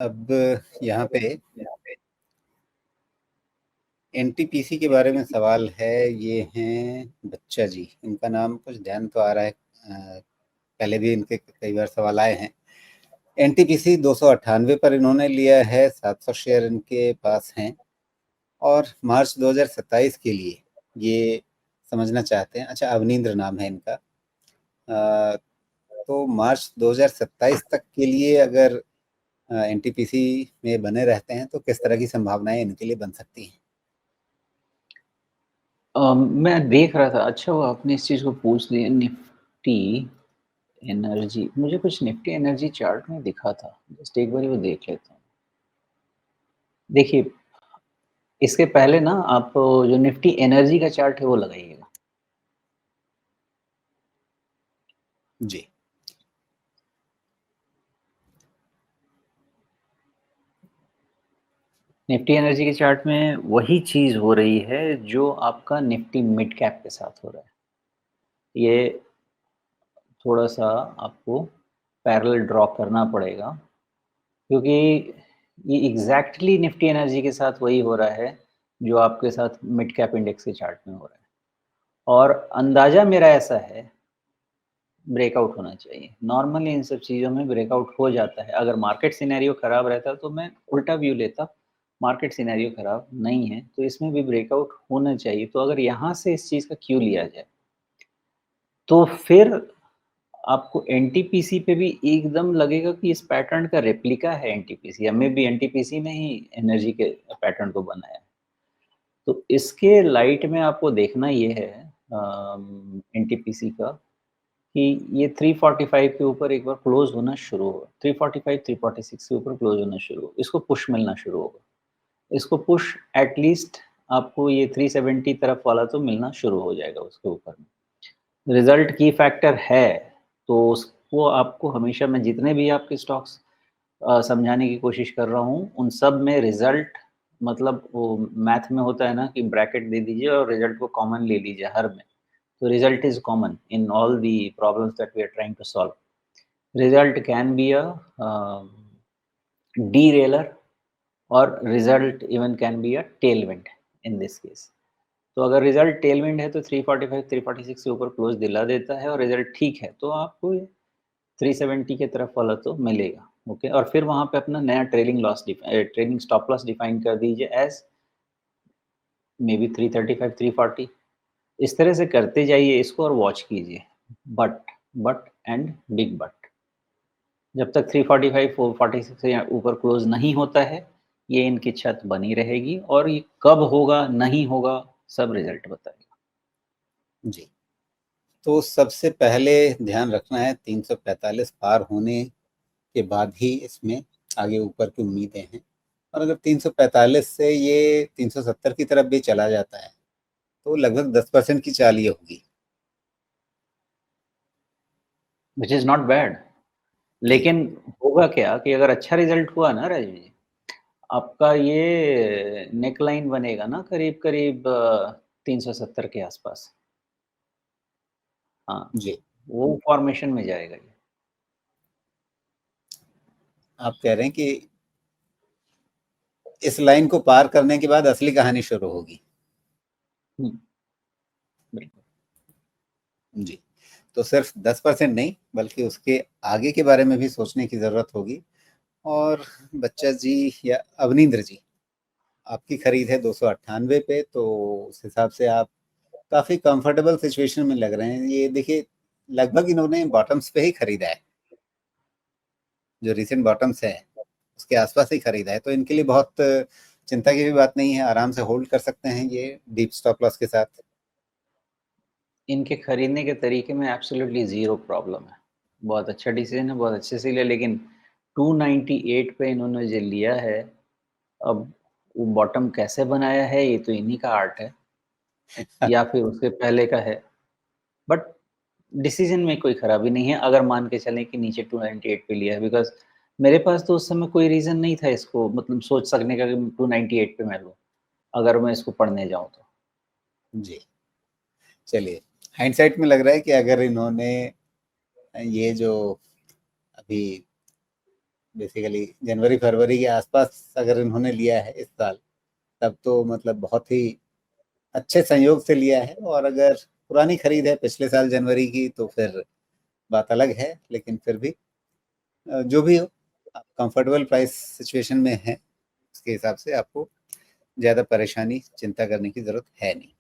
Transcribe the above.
अब यहाँ पे एनटीपीसी के बारे में सवाल है। ये हैं बच्चा जी, इनका नाम कुछ ध्यान तो आ रहा है। पहले भी इनके कई बार सवाल आए हैं। एनटीपीसी 298 पर इन्होंने लिया है, 700 शेयर इनके पास हैं और मार्च 2027 के लिए ये समझना चाहते हैं। अच्छा, अवनींद्र नाम है इनका। तो मार्च 2027 तक के लिए अगर एनटीपीसी में बने रहते हैं तो किस तरह की संभावनाएं इनके लिए बन सकती हैं? मैं देख रहा था, अच्छा हुआ आपने इस चीज़ को पूछ लिया। निफ्टी एनर्जी, मुझे कुछ निफ्टी एनर्जी चार्ट में दिखा था, जस्ट एक बारी वो देख लेता हूँ। देखिए, इसके पहले ना आप जो निफ्टी एनर्जी का चार्ट है वो लगाइएगा। जी। निफ्टी एनर्जी के चार्ट में वही चीज़ हो रही है जो आपका निफ्टी मिड कैप के साथ हो रहा है। ये थोड़ा-सा आपको पैरेलल ड्रॉ करना पड़ेगा, क्योंकि ये एग्ज़ैक्टली निफ्टी एनर्जी के साथ वही हो रहा है, जो आपके साथ मिड कैप इंडेक्स के चार्ट में हो रहा है। और अंदाज़ा मेरा ऐसा है, ब्रेकआउट होना चाहिए। नॉर्मली इन सब चीज़ों में ब्रेकआउट हो जाता है। अगर मार्केट सिनेरियो खराब रहता तो मैं उल्टा व्यू लेता, मार्केट सिनेरियो खराब नहीं है, तो इसमें भी ब्रेकआउट होना चाहिए। तो अगर यहाँ से इस चीज़ का क्यू लिया जाए, तो फिर आपको एनटीपीसी पे भी एकदम लगेगा कि इस पैटर्न का रेप्लिका है एनटीपीसी, या मे बी एनटीपीसी ने ही एनर्जी के पैटर्न को बनाया है। तो इसके लाइट में आपको देखना ये है एनटीपीसी का, कि ये 345 के ऊपर एक बार क्लोज होना शुरू होगा। 345 346 के ऊपर क्लोज होना शुरू होगा, इसको पुश मिलना शुरू होगा। इसको पुश एटलीस्ट आपको ये 370 तरफ वाला तो मिलना शुरू हो जाएगा उसके ऊपर में। रिजल्ट की फैक्टर है, तो उसको आपको हमेशा, मैं जितने भी आपके स्टॉक्स समझाने की कोशिश कर रहा हूँ, उन सब में रिजल्ट, मतलब वो मैथ में होता है ना कि ब्रैकेट दे दीजिए और रिजल्ट को कॉमन ले लीजिए हर में। So result is common in all the problems that we are trying to solve. Result can be a derailer, और result even can be a tailwind in this case. तो अगर result Tailwind है तो 345 346 से ऊपर क्लोज दिला देता है, और रिजल्ट ठीक है तो आपको 370 के तरफ वाला तो मिलेगा। ओके, और फिर वहां पे अपना नया ट्रेलिंग स्टॉप लॉस डिफाइन कर दीजिए एज मे बी 335 340। इस तरह से करते जाइए इसको और वॉच कीजिए। But but and big but, जब तक 345 446 से ऊपर क्लोज नहीं होता है, ये इनकी छत बनी रहेगी, और ये कब होगा नहीं होगा सब रिजल्ट बताएगा। जी। तो सबसे पहले ध्यान रखना है 345 पार होने के बाद ही इसमें आगे ऊपर की उम्मीदें हैं। और अगर 345 से ये 370 की तरफ भी चला जाता है तो लगभग 10% की चाल ये होगी। Which is not bad. जी। लेकिन होगा क्या कि अगर अच्छा रिजल्ट हुआ ना राजीव जी, आपका ये नेक लाइन बनेगा ना करीब करीब 370 के आसपास। हाँ, जी। वो फॉर्मेशन में जाएगा ये। आप कह रहे हैं कि इस लाइन को पार करने के बाद असली कहानी शुरू होगी। हम्म, बिल्कुल। जी। तो सिर्फ 10% नहीं बल्कि उसके आगे के बारे में भी सोचने की ज़रूरत होगी। और बच्चा जी या अवनींद्र जी, आपकी खरीद है 298 पे, तो उस हिसाब से आप काफ़ी कंफर्टेबल सिचुएशन में लग रहे हैं। ये देखिए, लगभग इन्होंने बॉटम्स पे ही खरीदा है। जो रीसेंट बॉटम्स है उसके आसपास ही खरीदा है, तो इनके लिए बहुत चिंता की भी बात नहीं है। आराम से होल्ड कर सकते हैं ये डीप स्टॉप लॉस के साथ। इनके खरीदने के तरीके में एब्सोल्युटली ज़ीरो प्रॉब्लम है। बहुत अच्छा डिसीजन है, बहुत अच्छे से लिया। लेकिन 298 पे इन्होंने जो लिया है, अब वो बॉटम कैसे बनाया है ये तो इन्हीं का आर्ट है, या फिर उसके पहले का है। बट डिसीजन में कोई खराबी नहीं है, अगर मान के चलें कि नीचे 298 पे लिया है, बिकॉज़ मेरे पास तो उस समय कोई रीज़न नहीं था इसको, मतलब सोच सकने का कि 298 पे मैं लूँ, अगर मैं इसको पढ़ने जाऊँ तो। जी। चलिए, हाइंडसाइट में लग रहा है कि अगर इन्होंने ये जो अभी बेसिकली जनवरी-फरवरी के आसपास अगर इन्होंने लिया है इस साल, तब तो मतलब बहुत ही अच्छे संयोग से लिया है, और अगर पुरानी खरीद है पिछले साल जनवरी की तो फिर बात अलग है, लेकिन फिर भी जो भी हो, आप कंफर्टेबल प्राइस सिचुएशन में हैं, उसके हिसाब से आपको ज़्यादा परेशानी, चिंता करने की ज़रूरत है नहीं।